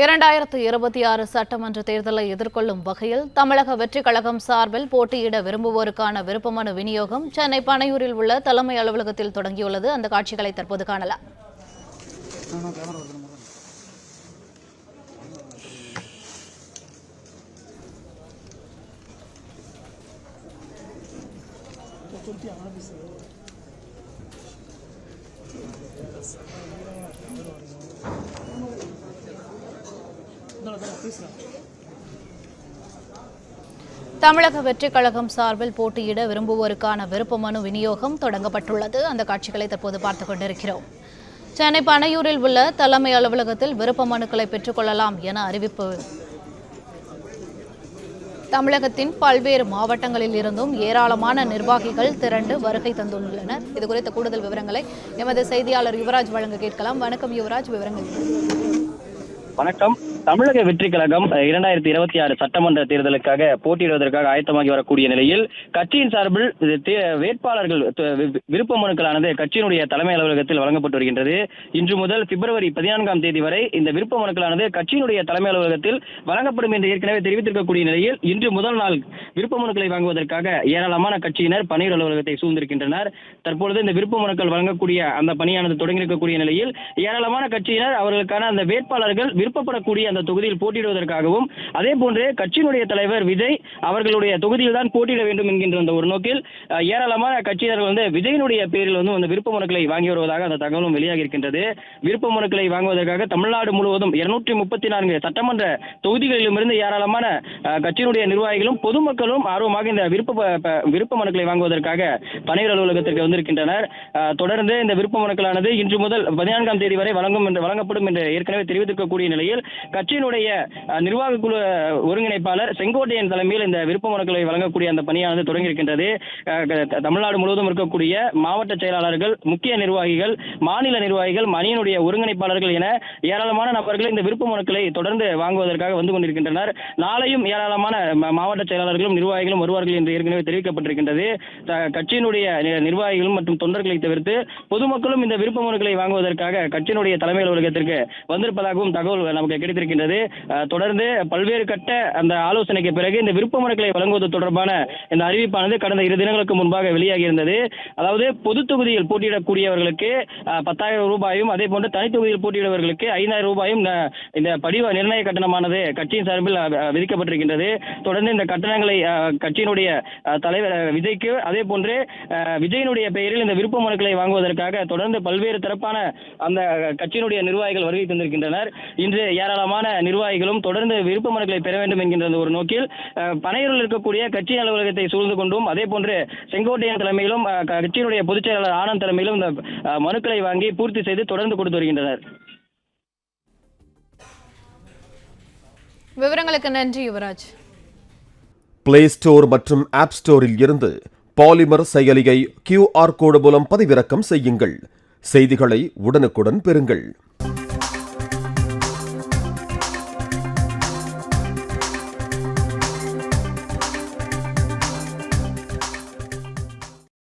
2026 சட்டமன்ற தேர்தலை எதிர்கொள்ளும் வகையில் தமிழக வெற்றிக் கழகம் சார்பில் போட்டியிட விரும்புவோருக்கான விருப்பமனு விநியோகம் சென்னை பனையூரில் உள்ள தலைமை அலுவலகத்தில் தொடங்கியுள்ளது. அந்த காட்சிகளை தற்போது காணலாம். தமிழக வெற்றிக் கழகம் சார்பில் போட்டியிட விரும்புவோருக்கான விருப்பமனு விநியோகம் தொடங்கப்பட்டுள்ளது. அந்த காட்சிகளை தற்போது பார்த்துக் கொண்டிருக்கிறோம். சென்னை பனையூரில் உள்ள தலைமை அலுவலகத்தில் விருப்ப மனுக்களை பெற்றுக் கொள்ளலாம் என அறிவிப்பு. தமிழகத்தின் பல்வேறு மாவட்டங்களில் இருந்தும் ஏராளமான நிர்வாகிகள் திரண்டு வருகை தந்துள்ளனர். இதுகுறித்த கூடுதல் விவரங்களை எமது செய்தியாளர் யுவராஜ் வழங்க கேட்கலாம். வணக்கம் யுவராஜ், விவரங்கள். வணக்கம். தமிழக வெற்றிக் கழகம் 2026 சட்டமன்ற தேர்தலுக்காக போட்டியிடுவதற்காக ஆயத்தமாகி வரக்கூடிய நிலையில் கட்சியின் சார்பில் வேட்பாளர்கள் விருப்ப மனுக்களானது கட்சியினுடைய தலைமை அலுவலகத்தில் வழங்கப்பட்டு வருகின்றது. இன்று முதல் பிப்ரவரி 14ஆம் தேதி வரை இந்த விருப்ப மனுக்களானது கட்சியினுடைய தலைமை அலுவலகத்தில் வழங்கப்படும் என்று ஏற்கனவே தெரிவித்திருக்கக்கூடிய நிலையில் இன்று முதல் நாள் விருப்ப மனுக்களை வாங்குவதற்காக ஏராளமான கட்சியினர் பணியர் அலுவலகத்தை சூழ்ந்திருக்கின்றனர். தற்பொழுது இந்த விருப்ப மனுக்கள் வழங்கக்கூடிய அந்த பணியானது தொடங்கியிருக்கக்கூடிய நிலையில் ஏராளமான கட்சியினர் அவர்களுக்கான அந்த வேட்பாளர்கள் விருப்பப்படக்கூடிய அந்த தொகுதியில் போட்டியிடுவதற்காகவும் அதே போன்று கட்சியினுடைய தலைவர் விஜய் அவர்களுடைய தொகுதியில் தான் போட்டியிட வேண்டும் என்கின்ற அந்த ஒரு நோக்கில் ஏராளமான கட்சியினர்கள் விஜயினுடைய பேரில் அந்த விருப்ப மனுக்களை வாங்கி வருவதாக அந்த தகவலும் வெளியாகி இருக்கின்றது. விருப்ப மனுக்களை வாங்குவதற்காக தமிழ்நாடு முழுவதும் 234 சட்டமன்ற தொகுதிகளிலுமிருந்து ஏராளமான கட்சியினுடைய நிர்வாகிகளும் பொதுமக்களும் ஆர்வமாக இந்த விருப்ப மனுக்களை வாங்குவதற்காக பணியர் அலுவலகத்திற்கு வந்திருக்கின்றனர். தொடர்ந்து இந்த விருப்ப மனுக்களானது இன்று முதல் 14ஆம் தேதி வரை வழங்கப்படும் என்று ஏற்கனவே தெரிவித்திருக்கக்கூடிய நிலையில் கட்சியினுடைய நிர்வாக குழு ஒருங்கிணைப்பாளர் செங்கோட்டையன் தலைமையில் இந்த விருப்ப மனுக்களை வழங்கக்கூடிய அந்த பணியானது தொடங்கியிருக்கின்றது. தமிழ்நாடு முழுவதும் இருக்கக்கூடிய மாவட்ட செயலாளர்கள், முக்கிய நிர்வாகிகள், மாநில நிர்வாகிகள், அணியினுடைய ஒருங்கிணைப்பாளர்கள் என ஏராளமான நபர்கள் இந்த விருப்ப மனுக்களை தொடர்ந்து வாங்குவதற்காக வந்து கொண்டிருக்கின்றனர். நாளையும் ஏராளமான மாவட்ட செயலாளர்களும் நிர்வாகிகளும் வருவார்கள் என்று ஏற்கனவே தெரிவிக்கப்பட்டிருக்கின்றது. கட்சியினுடைய நிர்வாகிகளும் மற்றும் தொண்டர்களை தவிர்த்து பொதுமக்களும் இந்த விருப்ப மனுக்களை வாங்குவதற்காக கட்சியினுடைய தலைமை அலுவலகத்திற்கு வந்திருப்பதாகவும் தகவல் நமக்கு கிடைத்திருக்கின்றது. தொடர்ந்து பல்வேறு கட்ட அந்த ஆலோசனைக்கு பிறகு இந்த விருப்ப மனுக்களை வழங்குவது தொடர்பான இந்த அறிவிப்பானது கடந்த 2 தினங்களுக்கு முன்பாக வெளியாகி இருந்தது. அதாவது பொது தொகுதியில் போட்டியிடக்கூடியவர்களுக்கு 10,000 ரூபாயும், அதே போன்று தனி தொகுதியில் போட்டியிடுவர்களுக்கு 5,000 ரூபாயும் இந்த படிவ நிர்ணய கட்டணமானது கட்சியின் சார்பில் விதிக்கப்பட்டிருக்கின்றது. தொடர்ந்து இந்த கட்டணங்களை கட்சியினுடைய தலைவர் விஜய்க்கு, அதே போன்று விஜயினுடைய பெயரில் இந்த விருப்ப மனுக்களை வாங்குவதற்காக தொடர்ந்து பல்வேறு தரப்பான அந்த கட்சியினுடைய நிர்வாகிகள் வருகை தந்திருக்கின்றனர். இன்று ஏராளமான நிர்வாகிகளும் தொடர்ந்து விருப்ப மனுக்களை பெற வேண்டும் என்கின்ற ஒரு நோக்கில் பனையூரில் இருக்கக்கூடிய கட்சி அலுவலகத்தை சூழ்ந்து கொண்டும், அதே போன்று செங்கோட்டையன் தலைமையிலும் கட்சியினுடைய பொதுச் செயலாளர் ஆனந்த் தலைமையிலும் இந்த மனுக்களை வாங்கி பூர்த்தி செய்து தொடர்ந்து கொடுத்து வருகின்றனர். விவரங்களுக்கு நன்றி யுவராஜ். பிளே ஸ்டோர் மற்றும் ஆப் ஸ்டோரில் இருந்து பாலிமர் செயலியை QR கோடு மூலம் பதிவிறக்கம் செய்யுங்கள். செய்திகளை உடனுக்குடன் பெறுங்கள்.